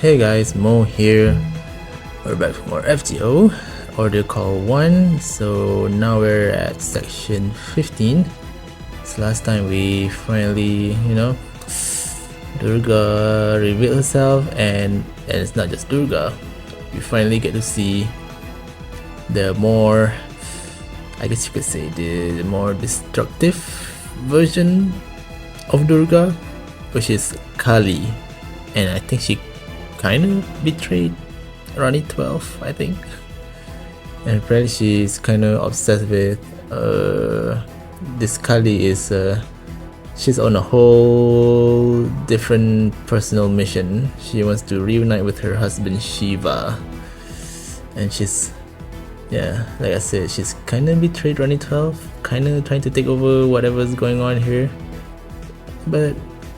Hey guys, Mo here. We're back for more FGO, Order Call 1. So now we're at section 15. So last time we finally, Durga revealed herself, and it's not just Durga. We finally get to see the more, I guess you could say, the more destructive version of Durga, which is Kali. And I think she kind of betrayed Rani 12, I think. And apparently she's kind of obsessed with this Kali is she's on a whole different personal mission. She wants to reunite with her husband Shiva, and she's, yeah, like I said, she's kind of betrayed Rani 12, kind of trying to take over whatever's going on here, but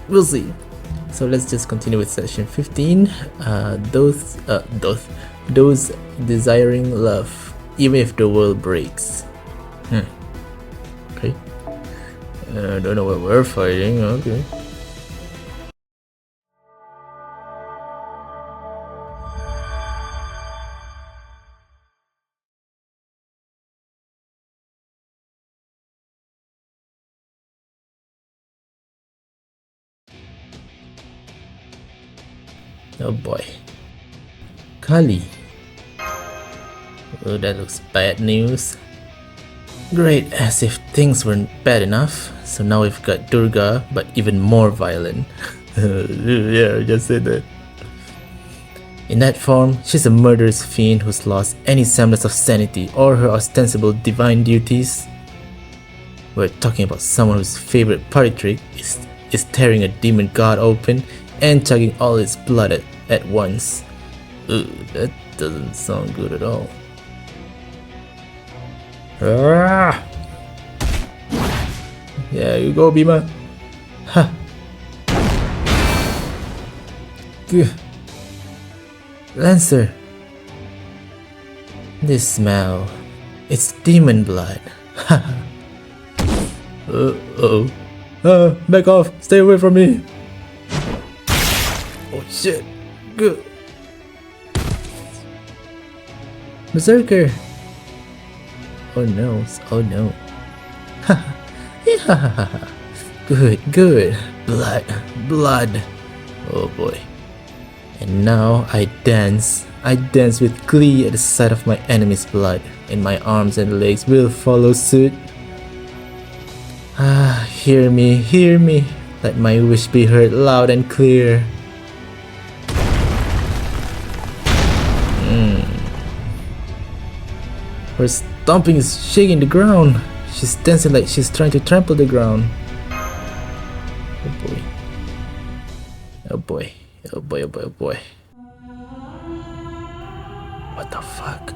we'll see. So let's just continue with section 15. Those desiring love, even if the world breaks. Okay. I don't know what we're fighting. Okay. Oh boy. Kali. Oh, that looks bad news. Great, as if things weren't bad enough. So now we've got Durga, but even more violent. Yeah, I just said that. In that form, she's a murderous fiend who's lost any semblance of sanity or her ostensible divine duties. We're talking about someone whose favorite party trick is tearing a demon god open and chugging all its blood at once. Ooh, that doesn't sound good at all. Ah! Yeah, you go, Bhima. Ha! Lancer. This smell. It's demon blood. Uh-oh. Back off. Stay away from me. Oh shit. Good. Berserker. Oh no. Oh no. Good. Blood. Oh boy. And now I dance with glee at the sight of my enemy's blood, and my arms and legs will follow suit. Hear me. Let my wish be heard loud and clear. Her stomping is shaking the ground. She's dancing like she's trying to trample the ground. Oh boy. What the fuck?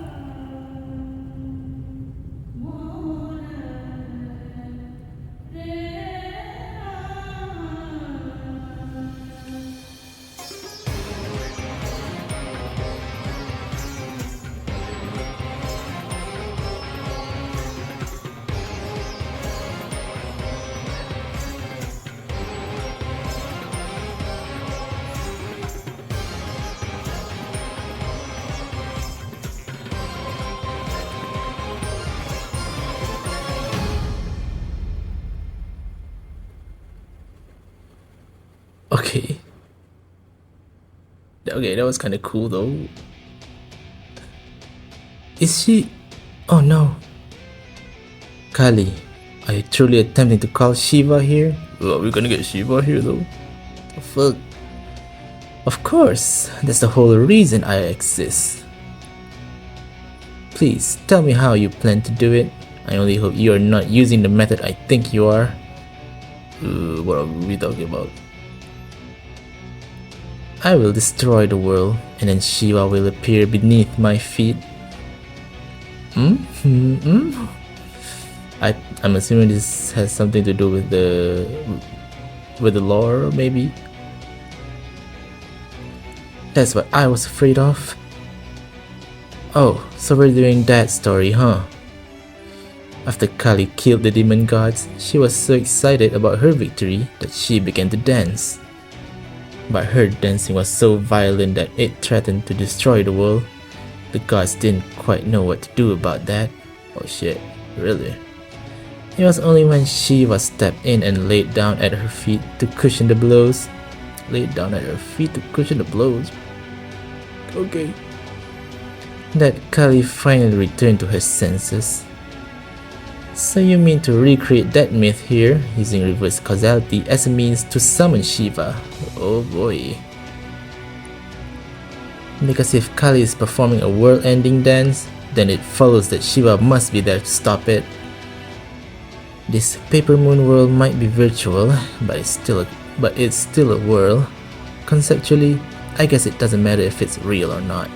Okay, that was kind of cool though. Is she? Oh no. Kali, are you truly attempting to call Shiva here? Well, we're gonna get Shiva here though. The fuck? Of course, that's the whole reason I exist. Please tell me how you plan to do it. I only hope you are not using the method I think you are. What are we talking about? I will destroy the world, and then Shiva will appear beneath my feet. I'm assuming this has something to do with the lore, maybe. That's what I was afraid of. Oh, so we're doing that story, huh? After Kali killed the demon gods, she was so excited about her victory that she began to dance. but her dancing was so violent that it threatened to destroy the world. The gods didn't quite know what to do about that. Oh shit, really? It was only when Shiva stepped in and laid down at her feet to cushion the blows. Laid down at her feet to cushion the blows. Okay. That Kali finally returned to her senses. So you mean to recreate that myth here, using reverse causality as a means to summon Shiva? Oh boy. Because if Kali is performing a world-ending dance, then it follows that Shiva must be there to stop it. This paper moon world might be virtual, but it's still a world. Conceptually, I guess it doesn't matter if it's real or not.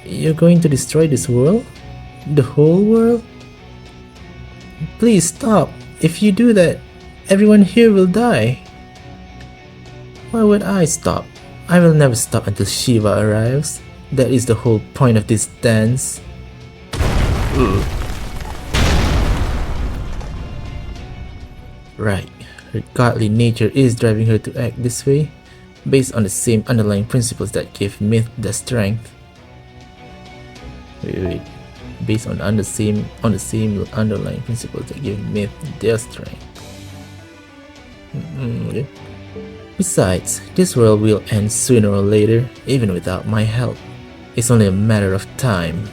You're going to destroy this world? The whole world? Please stop. If you do that, everyone here will die. Why would I stop? I will never stop until Shiva arrives. That is the whole point of this dance. Right, her godly nature is driving her to act this way, based on the same underlying principles that gave myth their strength. Wait. Based on the same underlying principles that give myth their strength. Okay. Besides, this world will end sooner or later, even without my help. It's only a matter of time.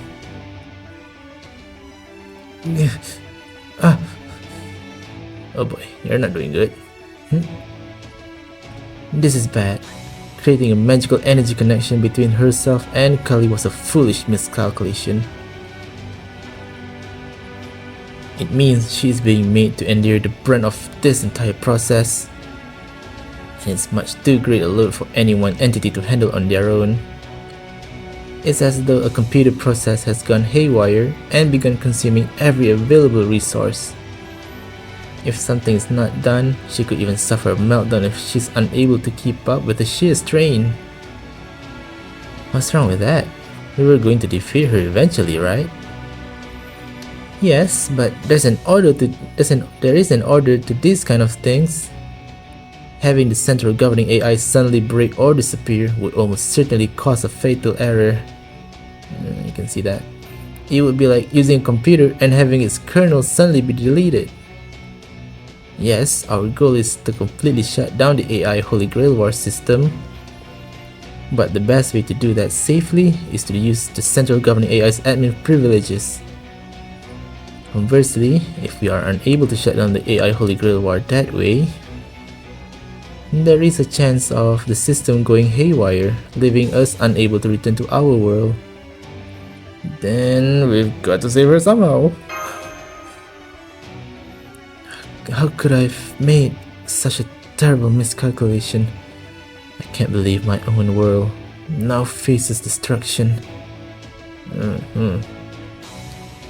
Oh boy, you're not doing good. This is bad. Creating a magical energy connection between herself and Kali was a foolish miscalculation. It means she is being made to endure the brunt of this entire process, and it's much too great a load for any one entity to handle on their own. It's as though a computer process has gone haywire and begun consuming every available resource. If something is not done, she could even suffer a meltdown if she's unable to keep up with the sheer strain. What's wrong with that? We were going to defeat her eventually, right? Yes, but there is an order to these kind of things. Having the central governing AI suddenly break or disappear would almost certainly cause a fatal error. You can see that. It would be like using a computer and having its kernel suddenly be deleted. Yes, our goal is to completely shut down the AI Holy Grail War system. But the best way to do that safely is to use the central governing AI's admin privileges. Conversely, if we are unable to shut down the AI Holy Grail War that way, there is a chance of the system going haywire, leaving us unable to return to our world. Then we've got to save her somehow. How could I have made such a terrible miscalculation? I can't believe my own world now faces destruction.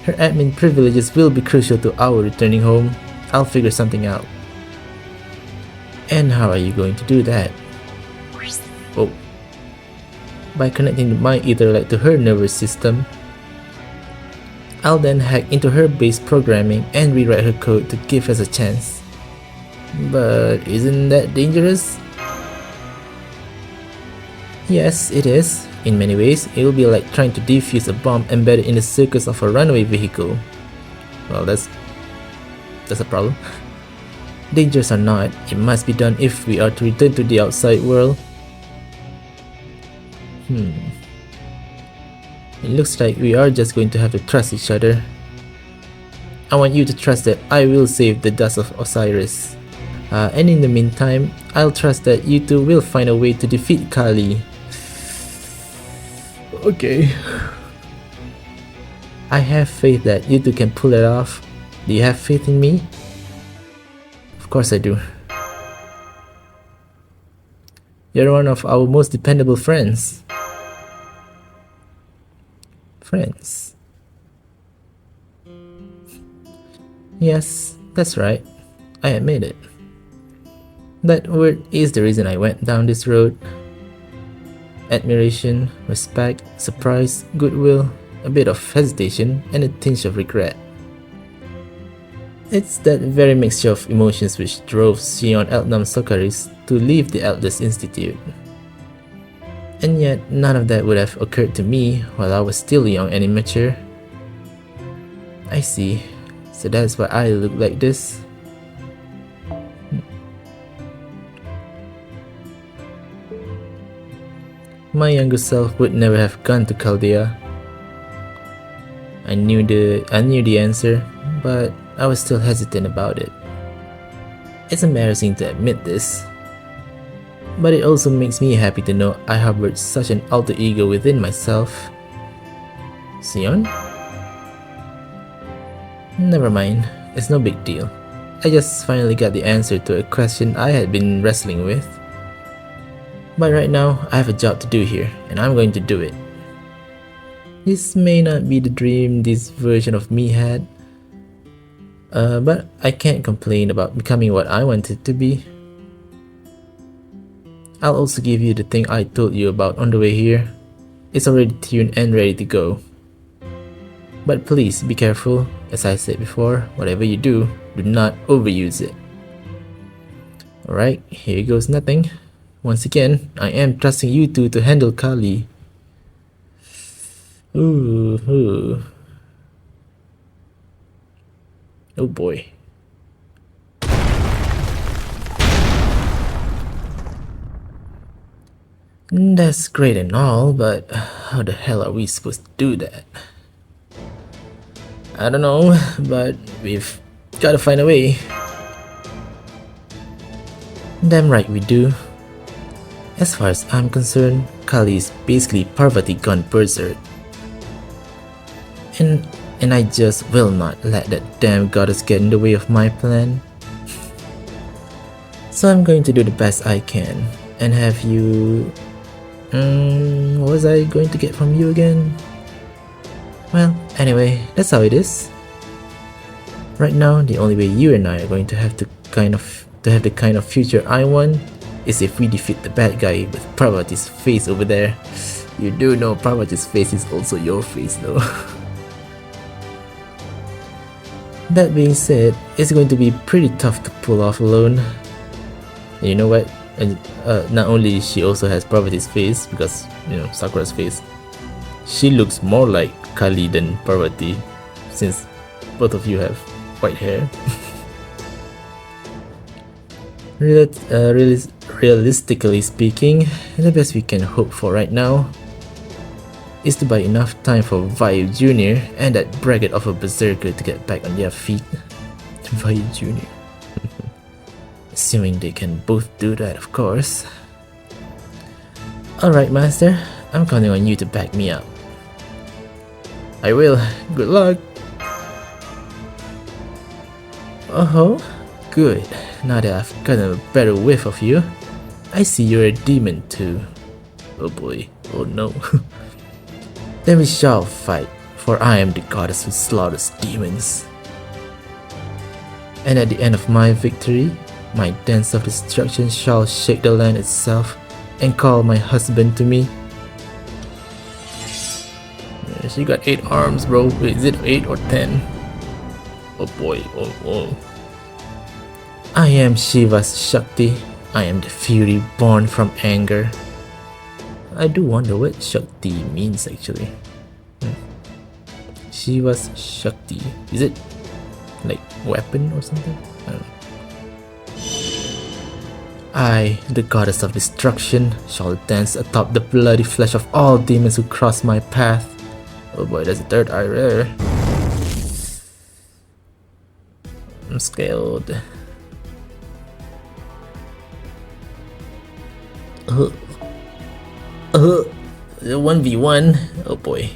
Her admin privileges will be crucial to our returning home. I'll figure something out. And how are you going to do that? Oh. By connecting my Etherlight to her nervous system. I'll then hack into her base programming and rewrite her code to give us a chance. But isn't that dangerous? Yes, it is. In many ways, it will be like trying to defuse a bomb embedded in the circuits of a runaway vehicle. Well, that's a problem. Dangerous or not, it must be done if we are to return to the outside world. It looks like we are just going to have to trust each other. I want you to trust that I will save the dust of Osiris. And in the meantime, I'll trust that you two will find a way to defeat Kali. Okay. I have faith that you two can pull it off. Do you have faith in me? Of course I do. You're one of our most dependable friends. Friends. Yes, that's right. I admit it. That word is the reason I went down this road. Admiration, respect, surprise, goodwill, a bit of hesitation, and a tinge of regret. It's that very mixture of emotions which drove Sion Eltnam Sokaris to leave the Eldest Institute. And yet, none of that would have occurred to me while I was still young and immature. I see. So that's why I look like this. My younger self would never have gone to Chaldea. I knew the answer, but I was still hesitant about it. It's embarrassing to admit this, but it also makes me happy to know I harbored such an alter ego within myself. Sion? Never mind, it's no big deal. I just finally got the answer to a question I had been wrestling with. But right now, I have a job to do here, and I'm going to do it. This may not be the dream this version of me had, but I can't complain about becoming what I wanted to be. I'll also give you the thing I told you about on the way here. It's already tuned and ready to go. But please be careful, as I said before, whatever you do not overuse it. Alright, here goes nothing. Once again, I am trusting you two to handle Kali. Ooh. Oh boy. That's great and all, but how the hell are we supposed to do that? I don't know, but we've gotta find a way. Damn right we do. As far as I'm concerned, Kali is basically Parvati gone berserk. And I just will not let that damn goddess get in the way of my plan. So I'm going to do the best I can and have you... what was I going to get from you again? Well, anyway, that's how it is. Right now, the only way you and I are going to have the kind of future I want is if we defeat the bad guy with Parvati's face over there. You do know Parvati's face is also your face though. That being said, it's going to be pretty tough to pull off alone. And you know what? Not only she also has Parvati's face, because, you know, Sakura's face. She looks more like Kali than Parvati, since both of you have white hair. Realistically speaking, the best we can hope for right now is to buy enough time for Vayu Jr. and that braggart of a berserker to get back on their feet. Vayu Jr. Assuming they can both do that, of course. Alright, Master. I'm counting on you to back me up. I will. Good luck. Oh, good. Now that I've gotten a better whiff of you, I see you're a demon too. Oh boy. Oh no. Then we shall fight, for I am the goddess who slaughters demons. And at the end of my victory, my dance of destruction shall shake the land itself and call my husband to me. Yeah, she got 8 arms, bro. Wait, is it 8 or 10? Oh boy, oh. I am Shiva's Shakti. I am the fury born from anger. I do wonder what Shakti means actually. Shiva's Shakti. Is it like weapon or something? I don't know. I, the goddess of destruction, shall dance atop the bloody flesh of all demons who cross my path. Oh boy, there's a third eye there. I'm scared. 1v1. Oh boy.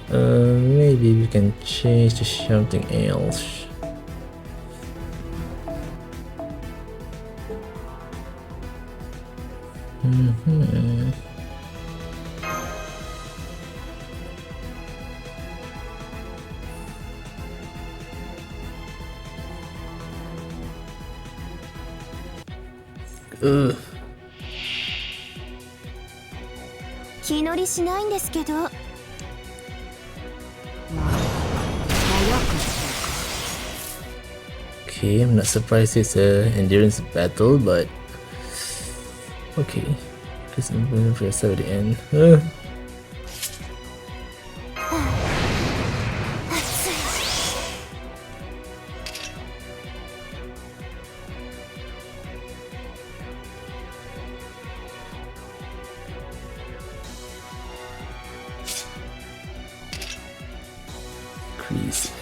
Maybe we can change to something else. Ugh. 気乗りしないんですけど。まあ、早く Okay, I'm not surprised it's a endurance battle, but okay. Just moving for yourself at the end. Increase.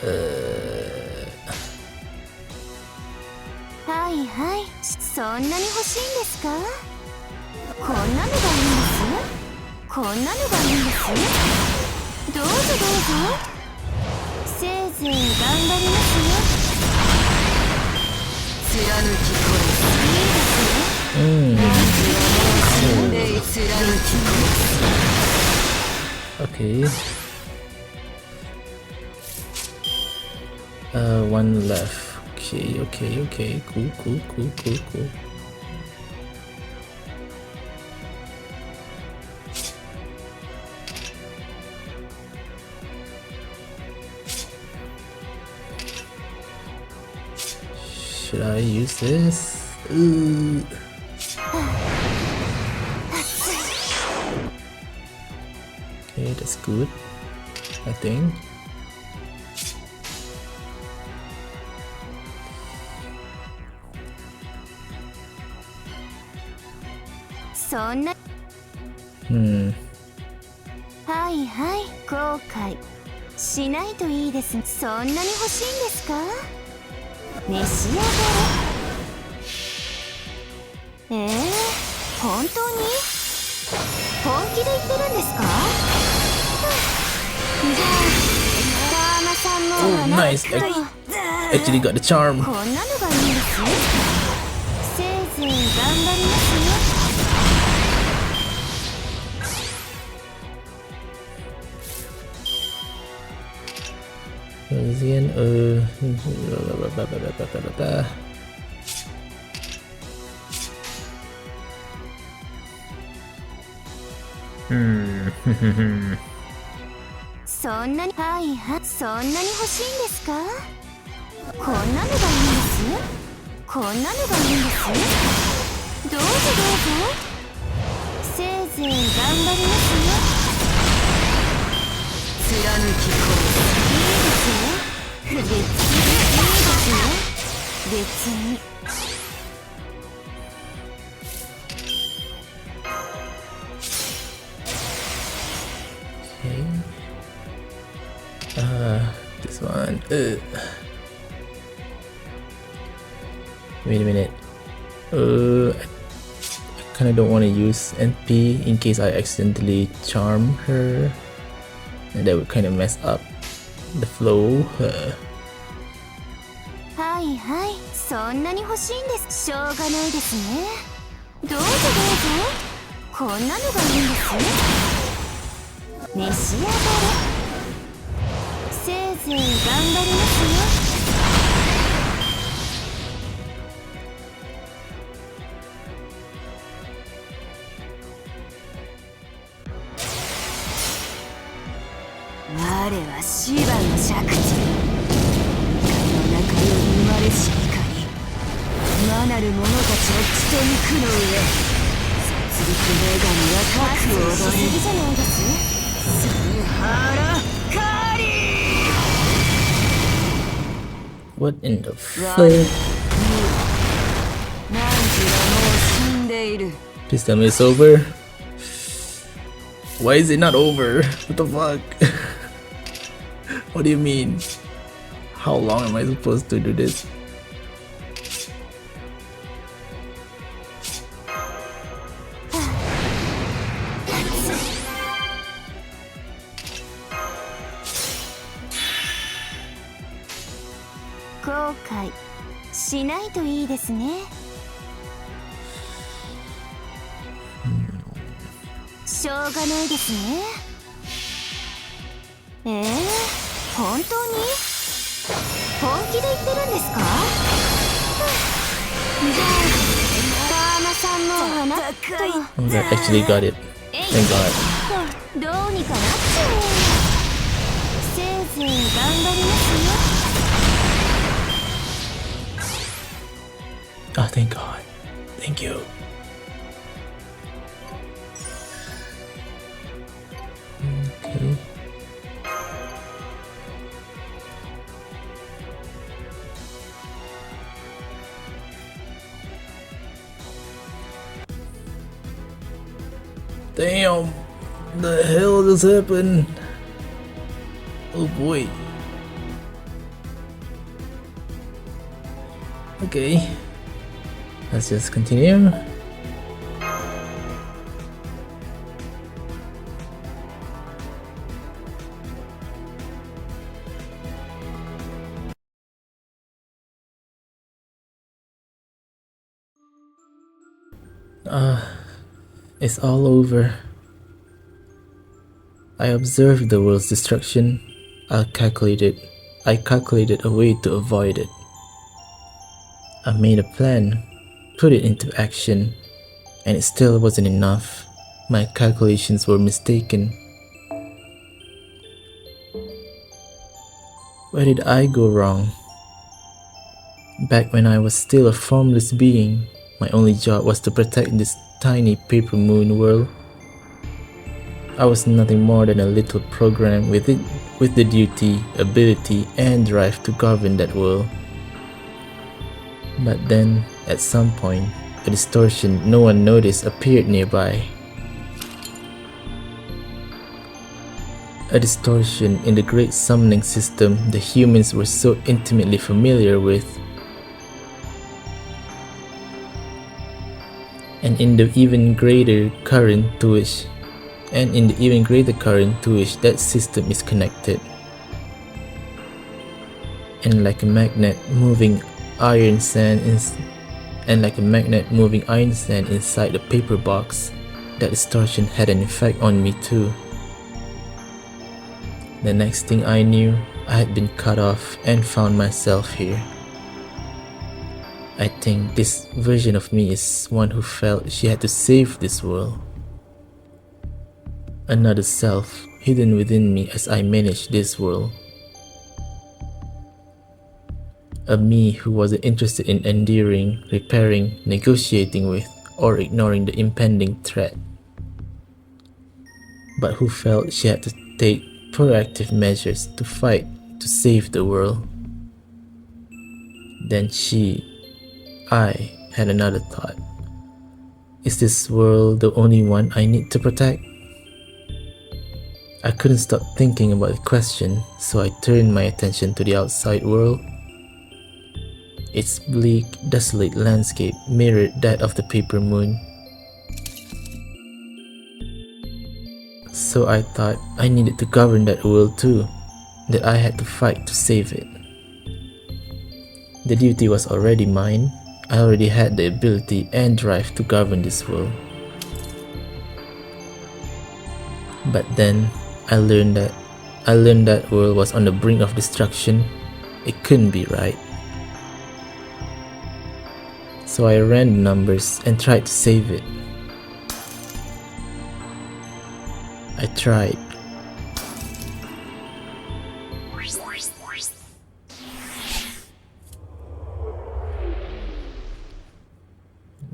はいはい、そんなに欲しいんですか？こんなのがいいんです。こんなのがいいんです。どうぞどうぞ。せいぜい頑張りますよ。貫き殺す。いいですよ。貫き殺す。 Okay. One left. Okay. Cool. Should I use this? Okay, that's good, I think.はいはい、後悔しないといいです。そんなに欲しいんですか？召し上がれ。本当に？本気で言ってるんですか？じゃあ、ダーマさんも Oh, nice! Actually got the charm. こんなのがいいんです。せいぜい頑張りますよ。 Kemudianそんなに、はいはい、そんなに欲しいんですか？こんなのがいいんです。こんなのがいいんです。どうぞどうぞ。せいぜい頑張りますよ。貫き殺す。いいですよ。別に。 this one. Wait a minute. I kind of don't want to use NP in case I accidentally charm her, and that would kind of mess up the flow. はいはい、そんなに欲しいんです。しょうがないですね。どうぞどうぞ。こんなのがいいんです。召し上がれ。 せいぜい頑張りますよ。我はシバの尺地。怒りの中より生まれし怒り。魔なる者たちの血と肉の上。殺戮女神は核を踊り。じゃないです。スハラカリ。 What in the fuck? Please tell me it's over. Why is it not over? What the fuck? What do you mean? How long am I supposed to do this?後悔しないといいですね。しょうがないですね。本当に？本気で言ってるんですか？じゃあ、ダーマさんの花と。 Oh my god, actually got it. Thank god. どうにかなっちゃう。せいぜい頑張りますよ。Oh, thank God. Thank you. Okay. Damn! The hell just happened? Oh boy. Okay. Let's just continue. It's all over. I observed the world's destruction. I calculated a way to avoid it. I made a plan, put it into action, and it still wasn't enough. My calculations were mistaken. Where did I go wrong? Back when I was still a formless being, my only job was to protect this tiny paper moon world. I was nothing more than a little program with the duty, ability, and drive to govern that world. But then, at some point, a distortion no one noticed appeared nearby. A distortion in the great summoning system the humans were so intimately familiar with. And in the even greater current to which that system is connected. And like a magnet moving iron sand inside the paper box, that distortion had an effect on me too. The next thing I knew, I had been cut off and found myself here. I think this version of me is one who felt she had to save this world. Another self hidden within me as I managed this world. A me who wasn't interested in enduring, repairing, negotiating with, or ignoring the impending threat, but who felt she had to take proactive measures to fight to save the world. Then I had another thought. Is this world the only one I need to protect? I couldn't stop thinking about the question, so I turned my attention to the outside world. Its bleak, desolate landscape mirrored that of the paper moon. So I thought I needed to govern that world too, that I had to fight to save it. The duty was already mine. I already had the ability and drive to govern this world. But then I learned that world was on the brink of destruction. It couldn't be right. So I ran the numbers and tried to save it. I tried.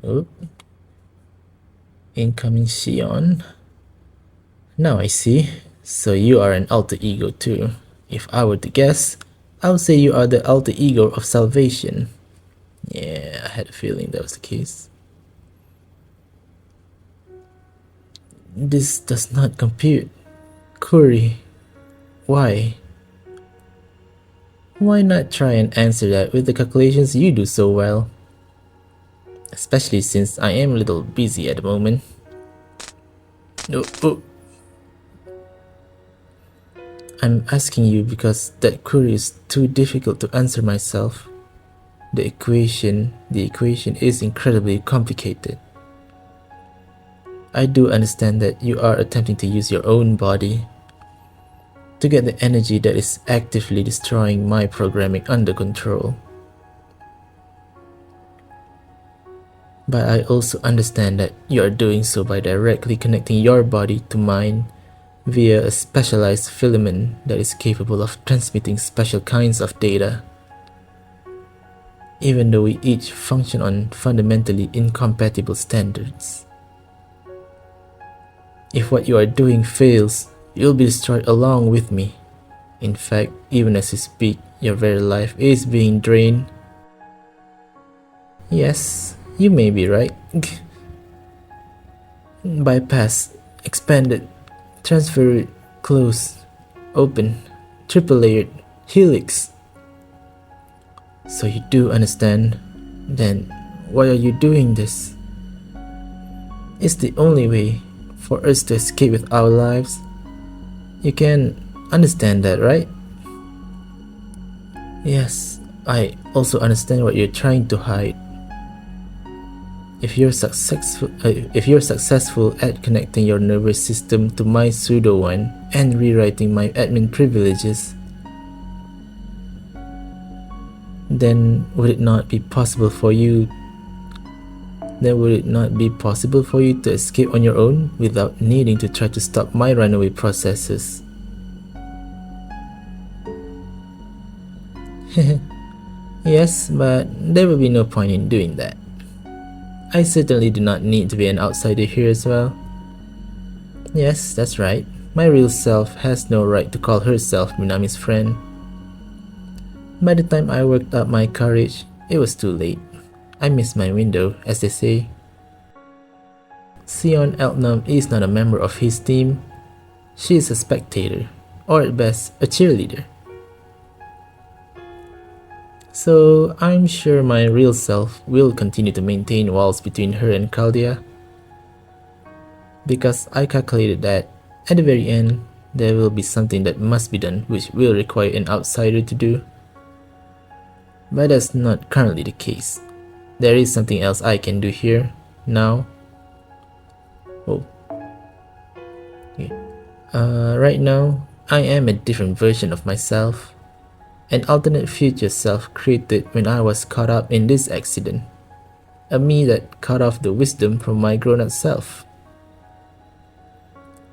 Oop. Incoming Xion. Now I see. So you are an alter ego too. If I were to guess, I would say you are the alter ego of salvation. Yeah, I had a feeling that was the case. This does not compute. Curry. Why? Why not try and answer that with the calculations you do so well? Especially since I am a little busy at the moment. Oh. I'm asking you because that query is too difficult to answer myself. The equation is incredibly complicated. I do understand that you are attempting to use your own body to get the energy that is actively destroying my programming under control. But I also understand that you are doing so by directly connecting your body to mine via a specialized filament that is capable of transmitting special kinds of data. even though we each function on fundamentally incompatible standards. If what you are doing fails, you'll be destroyed along with me. In fact, even as you speak, your very life is being drained. Yes, you may be right. Bypass, expanded, transferred, closed, open, triple layered, helix. So you do understand? Then why are you doing this? It's the only way for us to escape with our lives. You can understand that, right? Yes, I also understand what you're trying to hide. If you're successful at connecting your nervous system to my pseudo one and rewriting my admin privileges, then would it not be possible for you to escape on your own without needing to try to stop my runaway processes? Yes, but there will be no point in doing that. I certainly do not need to be an outsider here as well. Yes, that's right. My real self has no right to call herself Minami's friend. By the time I worked up my courage, it was too late. I missed my window, as they say. Sion Eltnam is not a member of his team. She is a spectator, or at best, a cheerleader. So I'm sure my real self will continue to maintain walls between her and Chaldea, because I calculated that at the very end there will be something that must be done which will require an outsider to do. But that's not currently the case. There is something else I can do here, now. Right now, I am a different version of myself. An alternate future self created when I was caught up in this accident. A me that cut off the wisdom from my grown-up self.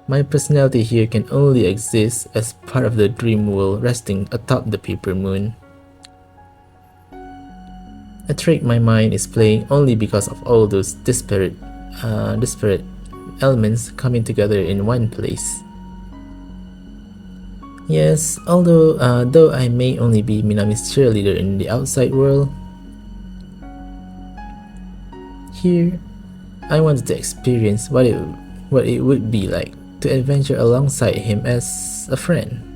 My personality here can only exist as part of the dream world resting atop the paper moon. A trick my mind is playing only because of all those disparate elements coming together in one place. Yes, although though I may only be Minami's cheerleader in the outside world, here I wanted to experience what it would be like to adventure alongside him as a friend.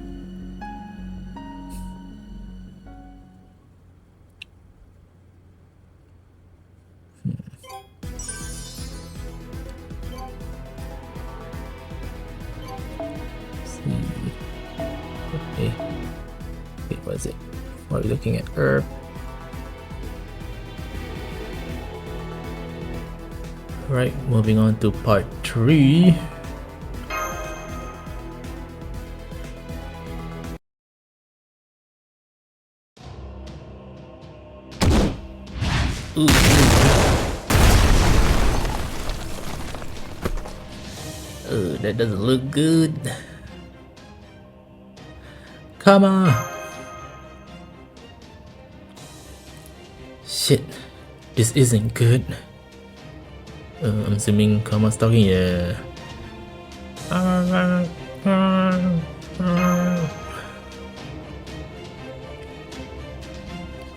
Okay. Wait, what is it? What are we looking at? Right, moving on to part 3. Ooh. Oh, that doesn't look good. Come on! Shit, this isn't good. I'm assuming Kama's talking, yeah.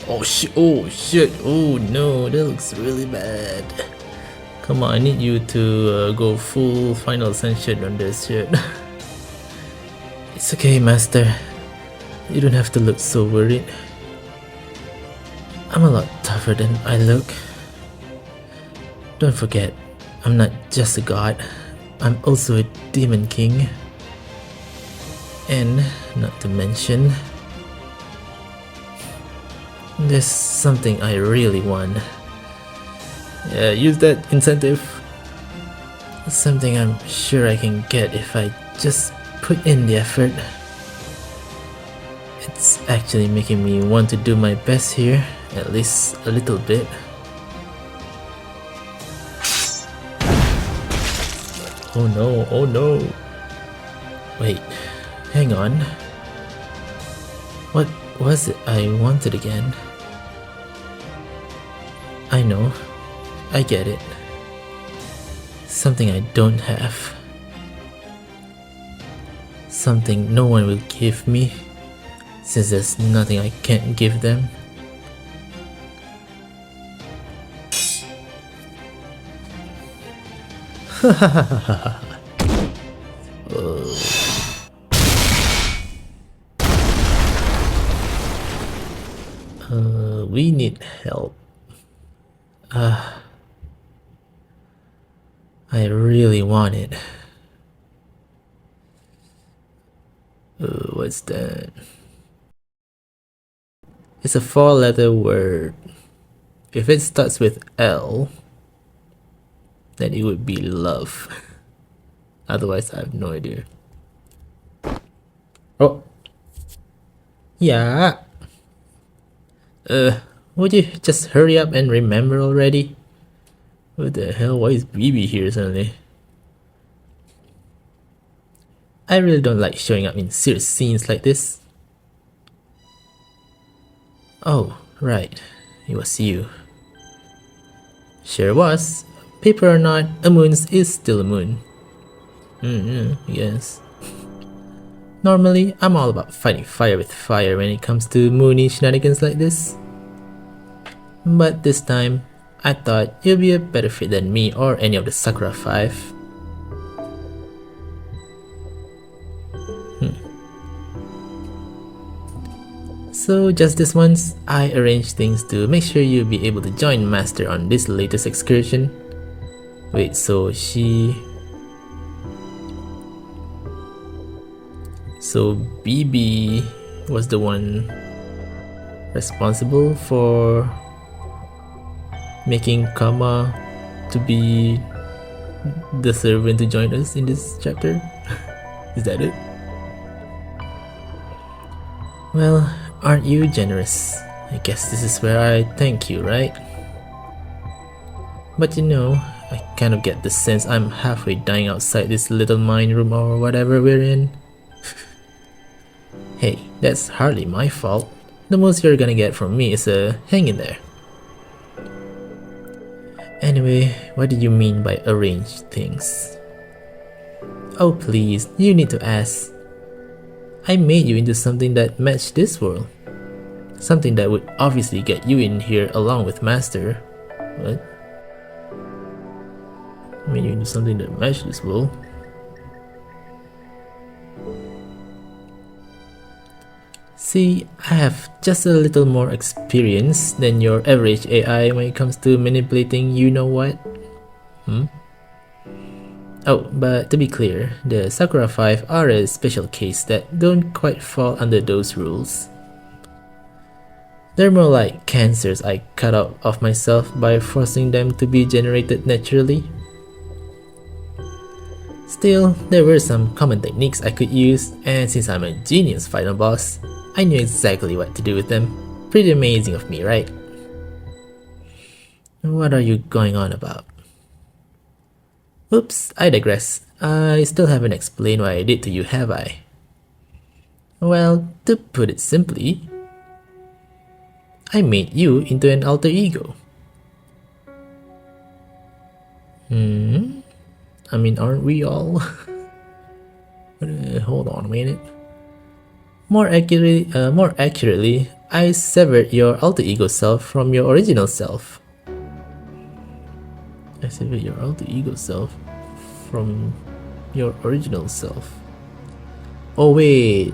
Oh shit, oh no, that looks really bad. Come on, I need you to go full final ascension on this shit. It's okay, master. You don't have to look so worried. I'm a lot tougher than I look. Don't forget, I'm not just a god, I'm also a demon king. And not to mention, there's something I really want. Yeah, use that incentive. Something I'm sure I can get if I just put in the effort. It's actually making me want to do my best here, at least a little bit. Oh no, oh no. Wait, hang on. What was it I wanted again? I know. I get it. Something I don't have. Something no one will give me, since there's nothing I can't give them. We need help. I really want it. What's that? It's a 4-letter word. If it starts with L, then it would be love. Otherwise, I have no idea. Oh. Yeah. Would you just hurry up and remember already? What the hell? Why is BB here suddenly? I really don't like showing up in serious scenes like this. Oh, right. It was you. Sure was. Paper or not, a moon is still a moon. Yes. Normally, I'm all about fighting fire with fire when it comes to moony shenanigans like this. But this time, I thought you'd be a better fit than me or any of the Sakura 5. So just this once, I arranged things to make sure you'll be able to join Master on this latest excursion. Wait, so BB was the one responsible for making Kama to be the servant to join us in this chapter? Is that it? Well, aren't you generous? I guess this is where I thank you, right? But you know, I kind of get the sense I'm halfway dying outside this little mine room or whatever we're in. Hey, that's hardly my fault. The most you're gonna get from me is a hang in there. Anyway, what did you mean by arrange things? Oh please, you need to ask. I made you into something that matched this world. Something that would obviously get you in here along with Master. What? I made you into something that matched this world? See, I have just a little more experience than your average AI when it comes to manipulating you know what. Oh, but to be clear, the Sakura 5 are a special case that don't quite fall under those rules. They're more like cancers I cut out of myself by forcing them to be generated naturally. Still, there were some common techniques I could use, and since I'm a genius final boss, I knew exactly what to do with them. Pretty amazing of me, right? What are you going on about? Oops, I digress. I still haven't explained what I did to you, have I? Well, to put it simply, I made you into an alter ego. I mean, aren't we all? Hold on a minute. More accurately, I severed your alter ego self from your original self. I severed your alter ego self from your original self. Oh wait,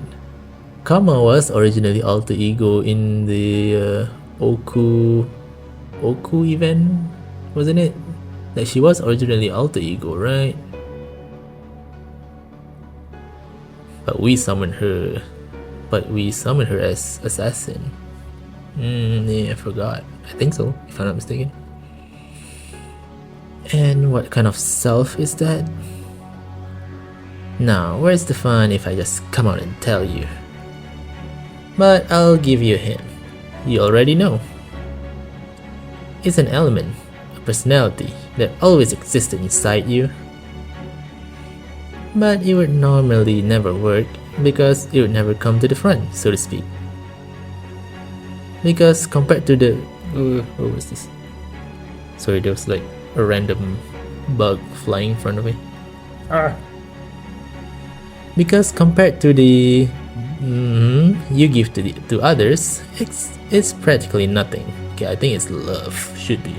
Kama was originally alter ego in the Oku event, wasn't it? Like she was originally alter ego, right? But we summoned her. As assassin. Yeah, I forgot. I think so, if I'm not mistaken. And what kind of self is that? Now, where's the fun if I just come out and tell you? But I'll give you a hint. You already know. It's an element, a personality that always existed inside you. But it would normally never work because it would never come to the front, so to speak. Because compared to the... what was this? Sorry, there was like a random bug flying in front of me. Because compared to the you give to others, it's practically nothing. Okay, I think it's love, should be.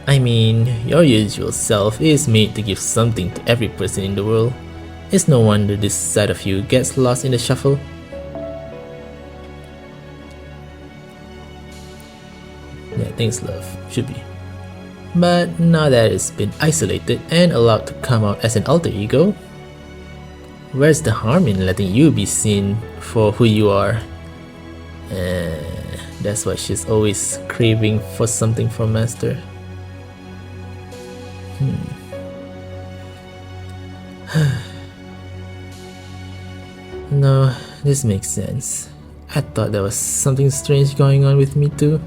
I mean, your usual self is made to give something to every person in the world. It's no wonder this side of you gets lost in the shuffle. Yeah, I think it's love, should be. But now that it's been isolated and allowed to come out as an alter ego, where's the harm in letting you be seen for who you are? That's why she's always craving for something from Master. No, this makes sense. I thought there was something strange going on with me too.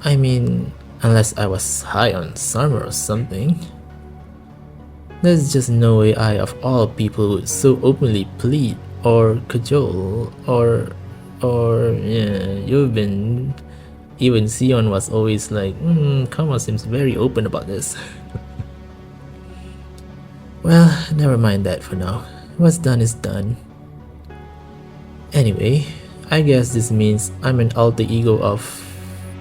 I mean, unless I was high on Summer or something. There's just no way I of all people would so openly plead or cajole or yeah, you've been. Even Sion was always like, Kama seems very open about this. Well, never mind that for now. What's done is done. Anyway, I guess this means I'm an alter ego of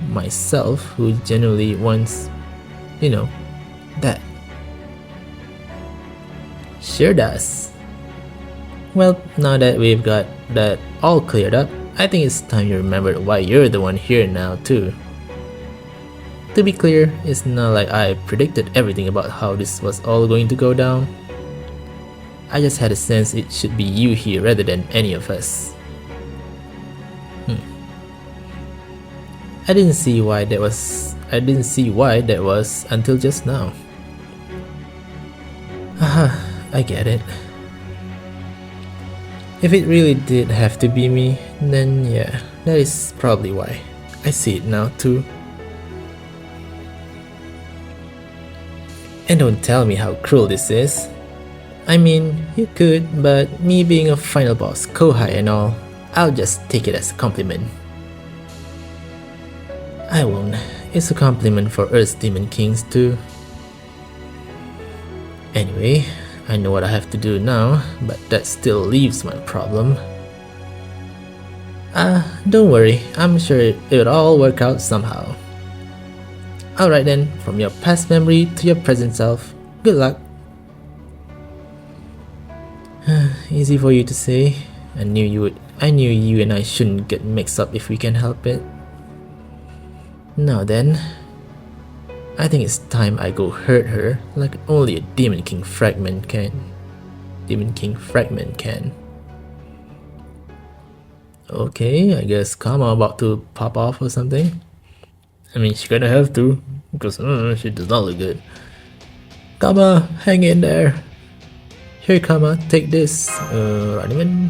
myself who genuinely wants, that. Sure does. Well, now that we've got that all cleared up, I think it's time you remembered why you're the one here now too. To be clear, it's not like I predicted everything about how this was all going to go down. I just had a sense it should be you here rather than any of us. I didn't see why that was until just now. Haha, I get it. If it really did have to be me, then yeah, that is probably why. I see it now too. And don't tell me how cruel this is. I mean, you could, but me being a final boss, Kohai and all, I'll just take it as a compliment. I won't. It's a compliment for Earth's Demon Kings too. Anyway, I know what I have to do now, but that still leaves my problem. Don't worry, I'm sure it'll all work out somehow. Alright then, from your past memory to your present self, good luck. Easy for you to say. I knew you and I shouldn't get mixed up if we can help it. Now then, I think it's time I go hurt her like only a Demon King fragment can. Okay, I guess Kama about to pop off or something. I mean, she's gonna have to, because she does not look good. Kama, hang in there. Here, Kama, take this. Running.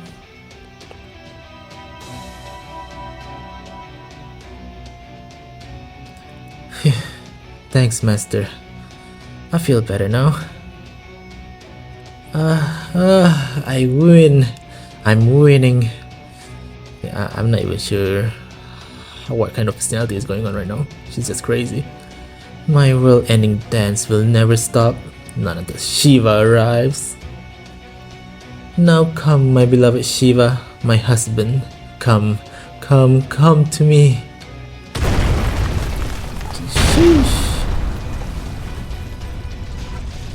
Thanks, Master. I feel better now. I win. I'm winning. I'm not even sure what kind of personality is going on right now. She's just crazy. My world-ending dance will never stop, not until Shiva arrives. Now come, my beloved Shiva, my husband. Come to me. Sheesh.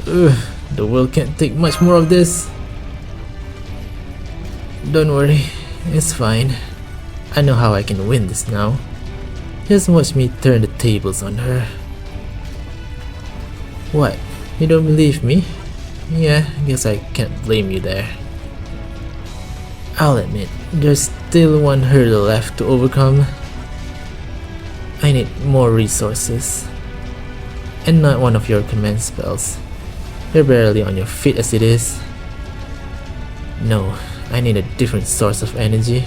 The world can't take much more of this. Don't worry, it's fine. I know how I can win this now. Just watch me turn the tables on her. What? You don't believe me? Yeah, I guess I can't blame you there. I'll admit, there's still one hurdle left to overcome. I need more resources. And not one of your command spells. You're barely on your feet as it is. No, I need a different source of energy.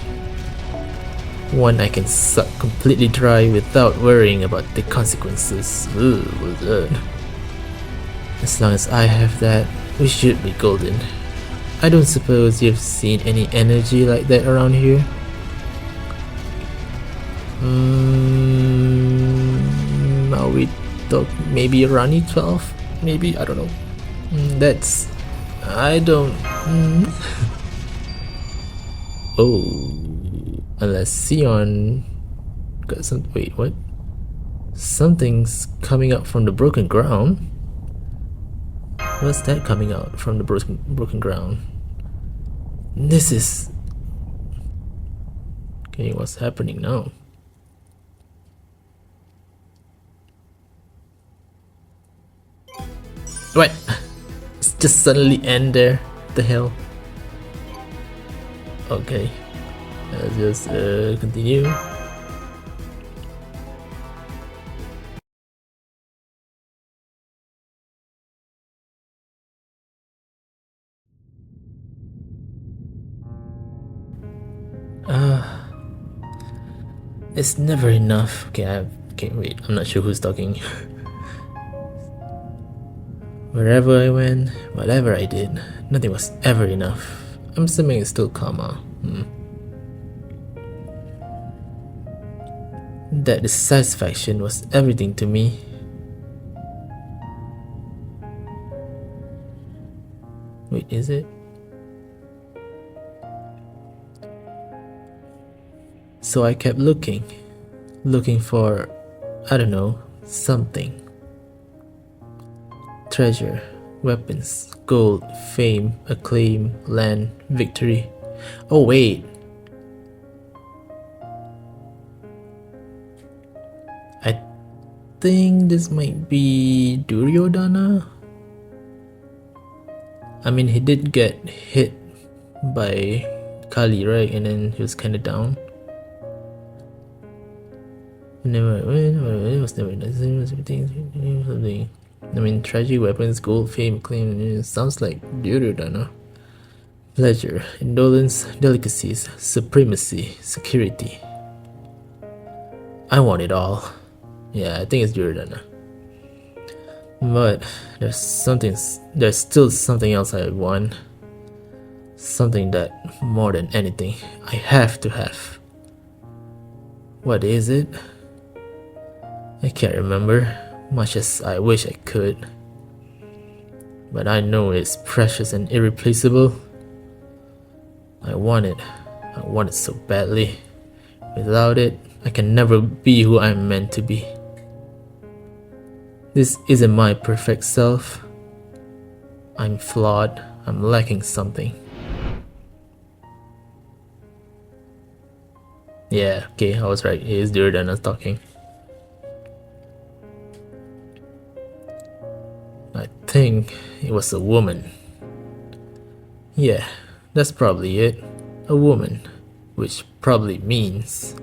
One I can suck completely dry without worrying about the consequences. Ooh, good. As long as I have that, we should be golden. I don't suppose you've seen any energy like that around here? Are we talk maybe Rani 12? Maybe, I don't know. That's I don't. Oh, unless Sion got some. Wait, what? Something's coming out from the broken ground. What's that coming out from the broken ground? This is. Okay, what's happening now? What? It's just suddenly end there. What the hell? Okay, let's just continue. It's never enough. Okay, wait, I'm not sure who's talking. Wherever I went, whatever I did, nothing was ever enough. I'm assuming it's still karma. That dissatisfaction was everything to me. Wait, is it? So I kept looking for, I don't know, something. Treasure, weapons, gold, fame, acclaim, land, victory. Oh wait. I think this might be Duryodhana. I mean, he did get hit by Kali, right? And then he was kinda down. It was never something. I mean, tragic weapons, gold, fame, claim. It sounds like Duryodhana. Pleasure, indolence, delicacies, supremacy, security. I want it all. Yeah, I think it's Duryodhana. But there's still something else I want. Something that, more than anything, I have to have. What is it? I can't remember, much as I wish I could. But I know it's precious and irreplaceable. I want it so badly. Without it, I can never be who I'm meant to be. This isn't my perfect self. I'm flawed, I'm lacking something. Yeah, okay, I was right, it is Duryodhana talking. I think it was a woman. Yeah, that's probably it. A woman, which probably means...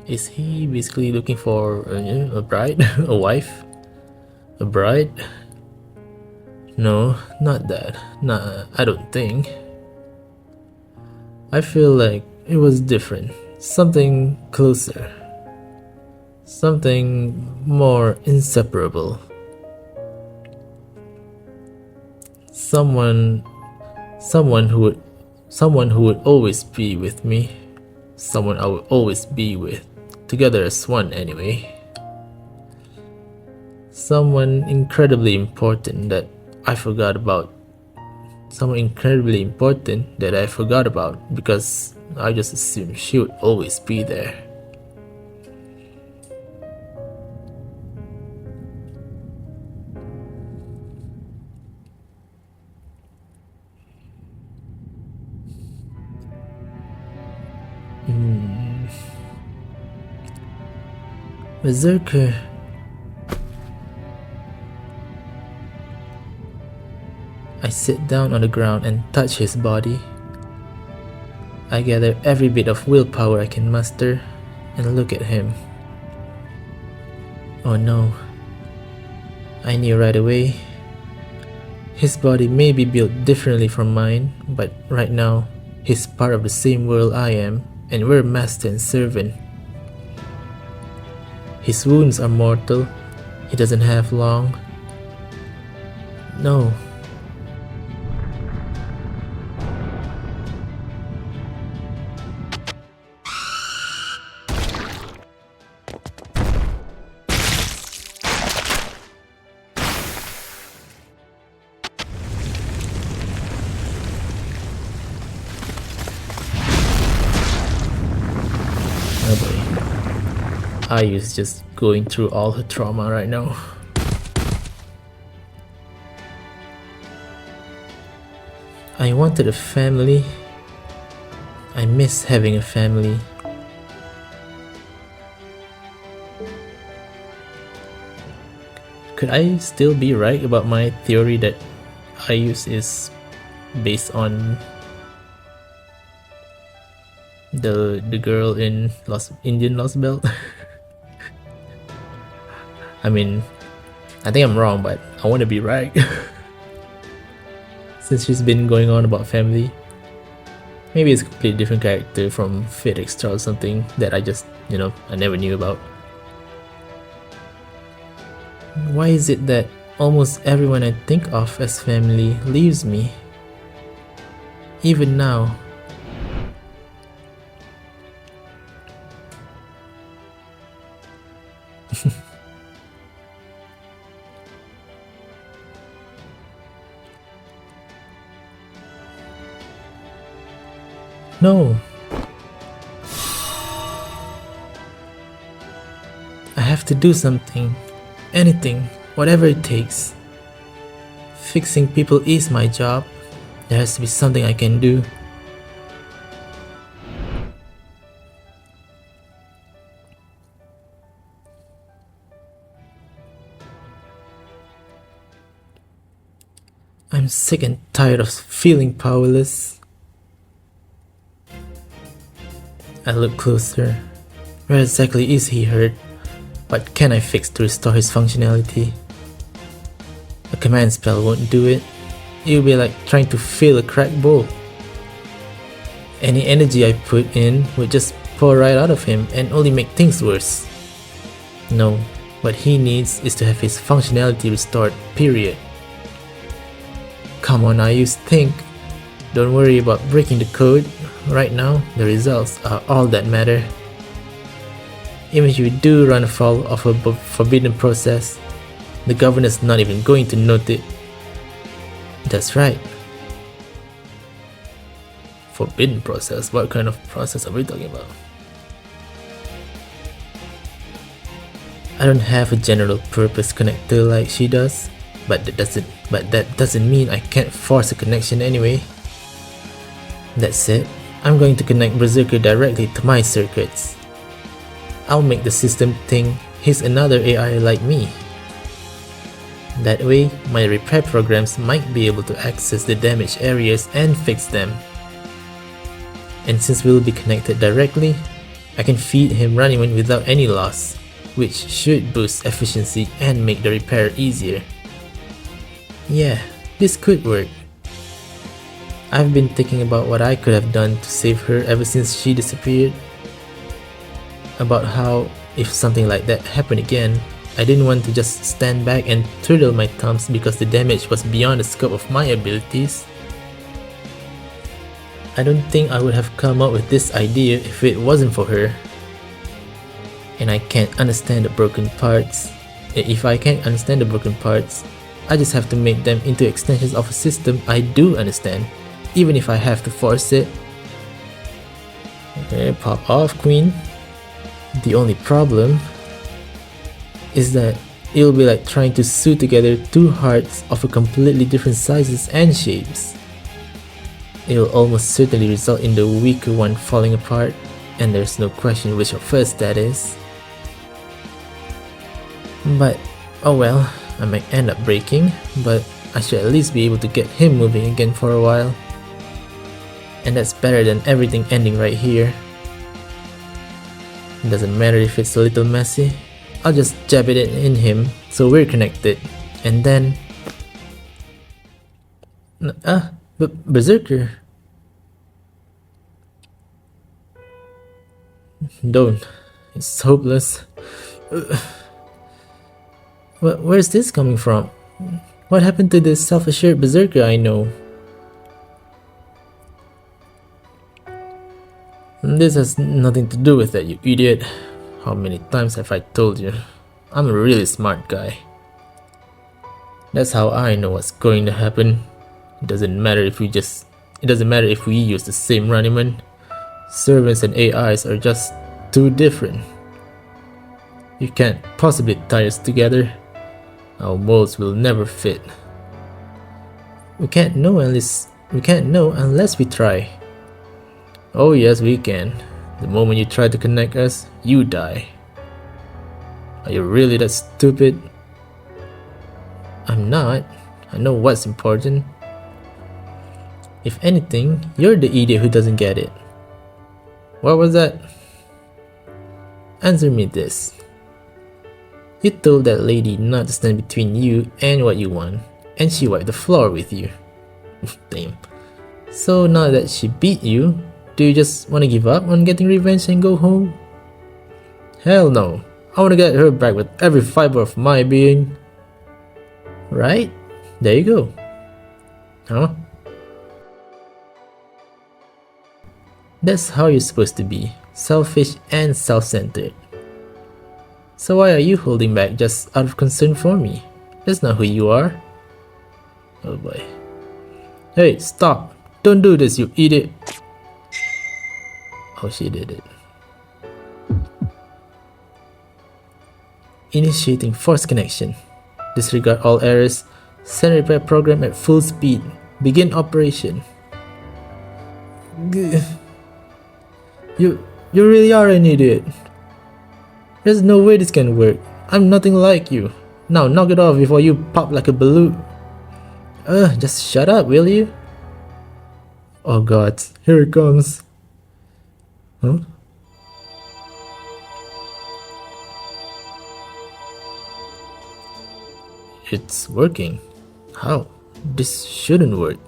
Is he basically looking for a bride? A wife? A bride? No, not that. Nah, I don't think. I feel like it was different. Something closer. Something more inseparable. Someone who would always be with me. Someone I would always be with. Together as one anyway. Someone incredibly important that I forgot about. Someone incredibly important that I forgot about because I just assumed she would always be there. Berserker. I sit down on the ground and touch his body. I gather every bit of willpower I can muster and look at him. Oh no. I knew right away. His body may be built differently from mine, but right now, he's part of the same world I am, and we're master and servant. His wounds are mortal. He doesn't have long. No. Oh boy. Ayu's just going through all her trauma right now. I wanted a family. I miss having a family. Could I still be right about my theory that Ayus is based on the girl in Indian lostbelt? I mean, I think I'm wrong, but I want to be right. Since she's been going on about family, maybe it's a completely different character from Fate Extra or something that I just, I never knew about. Why is it that almost everyone I think of as family leaves me? Even now. No. I have to do something. Anything. Whatever it takes. Fixing people is my job. There has to be something I can do. I'm sick and tired of feeling powerless. I look closer. Where exactly is he hurt? What can I fix to restore his functionality? A command spell won't do it. It will be like trying to fill a cracked bowl. Any energy I put in would just pour right out of him and only make things worse. No, what he needs is to have his functionality restored, period. Come on, I used to think. Don't worry about breaking the code. Right now, the results are all that matter. Even if you do run afoul of a forbidden process, the governor's not even going to note it. That's right. Forbidden process? What kind of process are we talking about? I don't have a general purpose connector like she does, but that doesn't mean I can't force a connection anyway. That said, I'm going to connect Berserker directly to my circuits. I'll make the system think he's another AI like me. That way, my repair programs might be able to access the damaged areas and fix them. And since we'll be connected directly, I can feed him Running without any loss, which should boost efficiency and make the repair easier. Yeah, this could work. I've been thinking about what I could have done to save her ever since she disappeared. About how, if something like that happened again, I didn't want to just stand back and twiddle my thumbs because the damage was beyond the scope of my abilities. I don't think I would have come up with this idea if it wasn't for her. And I can't understand the broken parts. If I can't understand the broken parts, I just have to make them into extensions of a system I do understand, even if I have to force it. Okay, pop off, Queen. The only problem is that it'll be like trying to sew together two hearts of a completely different sizes and shapes. It'll almost certainly result in the weaker one falling apart, and there's no question which of first that is. But, oh well, I might end up breaking, but I should at least be able to get him moving again for a while. And that's better than everything ending right here. It doesn't matter if it's a little messy, I'll just jab it in him so we're connected, and then... Berserker! Don't. It's hopeless. Where's this coming from? What happened to this self-assured berserker I know? This has nothing to do with that, you idiot. How many times have I told you? I'm a really smart guy. That's how I know what's going to happen. It doesn't matter if we use the same running. Servants and AIs are just too different. You can't possibly tie us together. Our molds will never fit. We can't know unless we try. Oh yes, we can. The moment you try to connect us, you die. Are you really that stupid? I'm not. I know what's important. If anything, you're the idiot who doesn't get it. What was that? Answer me this. You told that lady not to stand between you and what you want, and she wiped the floor with you. Damn. So now that she beat you, do you just want to give up on getting revenge and go home? Hell no. I want to get her back with every fiber of my being. Right? There you go. Huh? That's how you're supposed to be. Selfish and self-centered. So why are you holding back just out of concern for me? That's not who you are. Oh boy. Hey, stop! Don't do this, you idiot! Oh, she did it. Initiating force connection. Disregard all errors. Send repair program at full speed. Begin operation. You really are an idiot. There's no way this can work. I'm nothing like you. Now knock it off before you pop like a balloon. Just shut up, will you? Oh god, here it comes. Huh? It's working. How? This shouldn't work.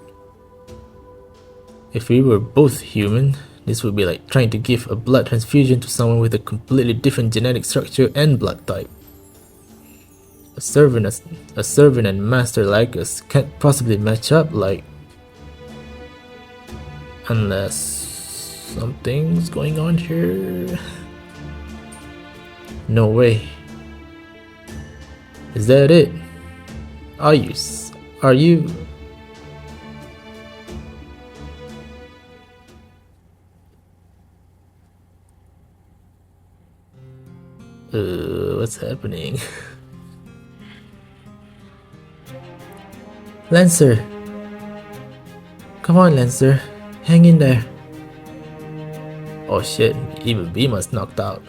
If we were both human, this would be like trying to give a blood transfusion to someone with a completely different genetic structure and blood type. A servant and master like us can't possibly match up like... Unless... something's going on here... No way. Is that it? Are you... what's happening? Lancer! Come on, Lancer. Hang in there. Oh shit, even Beamer's knocked out.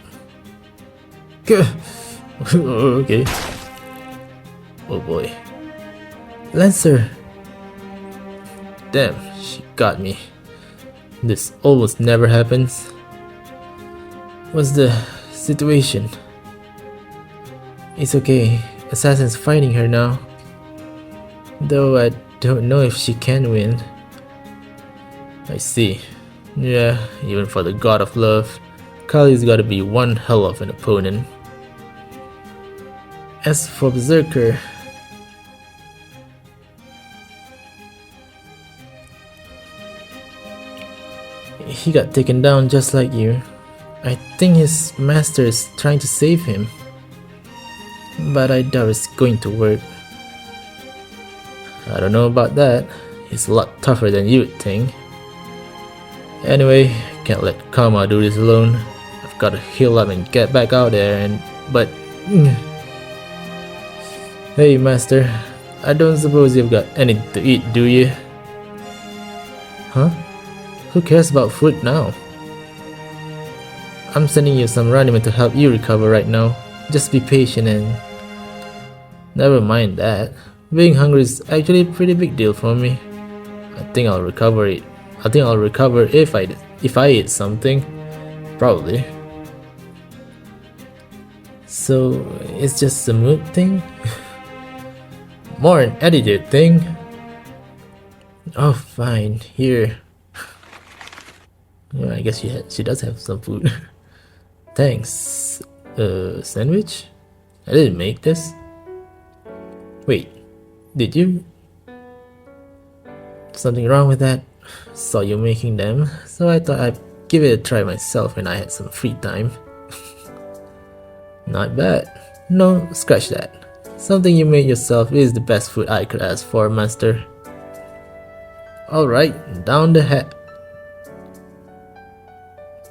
Okay. Oh boy. Lancer! Damn, she got me. This almost never happens. What's the situation? It's okay. Assassin's fighting her now. Though I don't know if she can win. I see. Yeah, even for the god of love, Kali's gotta be one hell of an opponent. As for Berserker, he got taken down just like you. I think his master is trying to save him, but I doubt it's going to work. I don't know about that. He's a lot tougher than you'd think. Anyway, can't let Karma do this alone. I've got to heal up and get back out there but... Hey master, I don't suppose you've got anything to eat, do you? Huh? Who cares about food now? I'm sending you some ramen to help you recover right now. Just be patient and... Never mind that. Being hungry is actually a pretty big deal for me. I think I'll recover if I eat something. Probably. So it's just a mood thing? More an attitude thing? Oh fine, here. Yeah, I guess she does have some food. Thanks. Sandwich? I didn't make this. Wait, Did you? Something wrong with that? Saw you making them, so I thought I'd give it a try myself when I had some free time. Not bad. No, scratch that. Something you made yourself is the best food I could ask for, master. Alright, down the hat.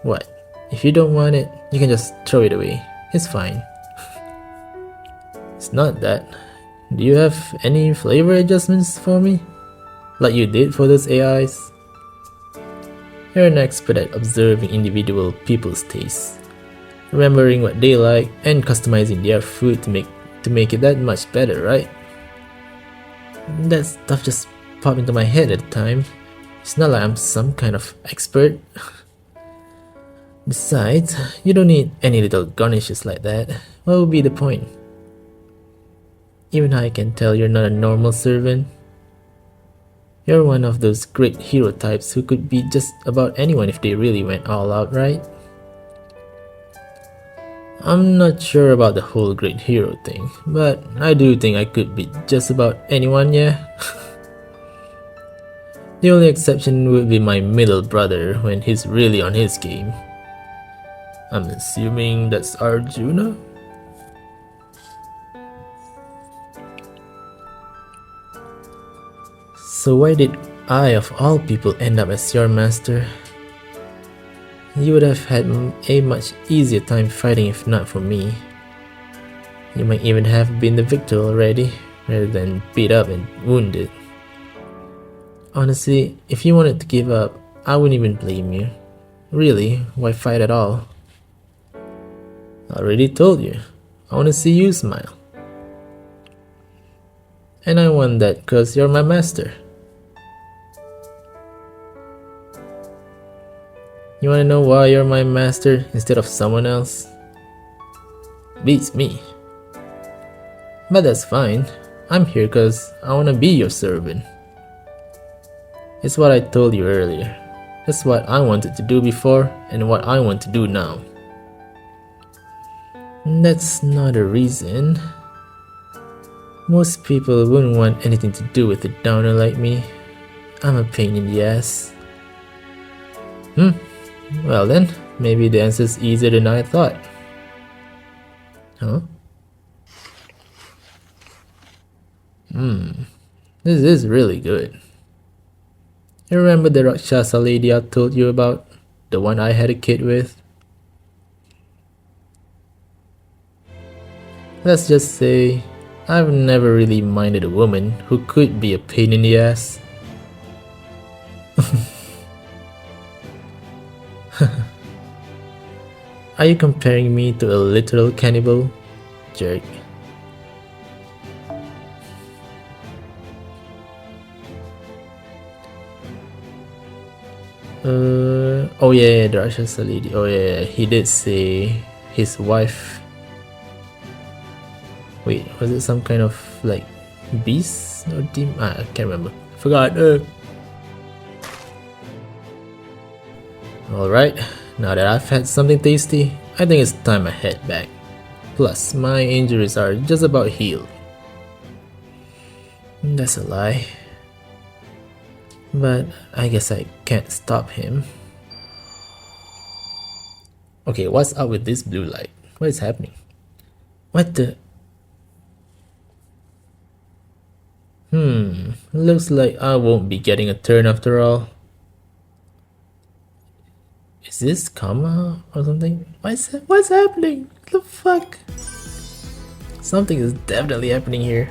What? If you don't want it, you can just throw it away. It's fine. It's not that. Do you have any flavor adjustments for me? Like you did for those AIs? You're an expert at observing individual people's tastes, remembering what they like and customizing their food to make it that much better, right? That stuff just popped into my head at the time. It's not like I'm some kind of expert. Besides, you don't need any little garnishes like that. What would be the point? Even I can tell you're not a normal servant. You're one of those great hero types who could be just about anyone if they really went all out, right? I'm not sure about the whole great hero thing, but I do think I could be just about anyone, yeah? The only exception would be my middle brother when he's really on his game. I'm assuming that's Arjuna? So why did I of all people end up as your master? You would have had a much easier time fighting if not for me. You might even have been the victor already, rather than beat up and wounded. Honestly, if you wanted to give up, I wouldn't even blame you. Really, why fight at all? I already told you, I want to see you smile. And I want that because you're my master. You wanna know why you're my master instead of someone else? Beats me. But that's fine. I'm here cause I wanna be your servant. It's what I told you earlier. That's what I wanted to do before and what I want to do now. That's not a reason. Most people wouldn't want anything to do with a downer like me. I'm a pain in the ass. Well then, maybe the answer's easier than I thought. Huh? This is really good. You remember the Rakshasa lady I told you about? The one I had a kid with? Let's just say, I've never really minded a woman who could be a pain in the ass. Are you comparing me to a literal cannibal? Jerk. Oh yeah, the Rakshasa lady. Oh yeah, he did say his wife. Wait, was it some kind of like beast or demon? I can't remember. I forgot. Alright, now that I've had something tasty, I think it's time I head back. Plus, my injuries are just about healed. That's a lie. But I guess I can't stop him. Okay, what's up with this blue light? What is happening? What the? Looks like I won't be getting a turn after all. Is this karma or something? What's happening? What the fuck? Something is definitely happening here.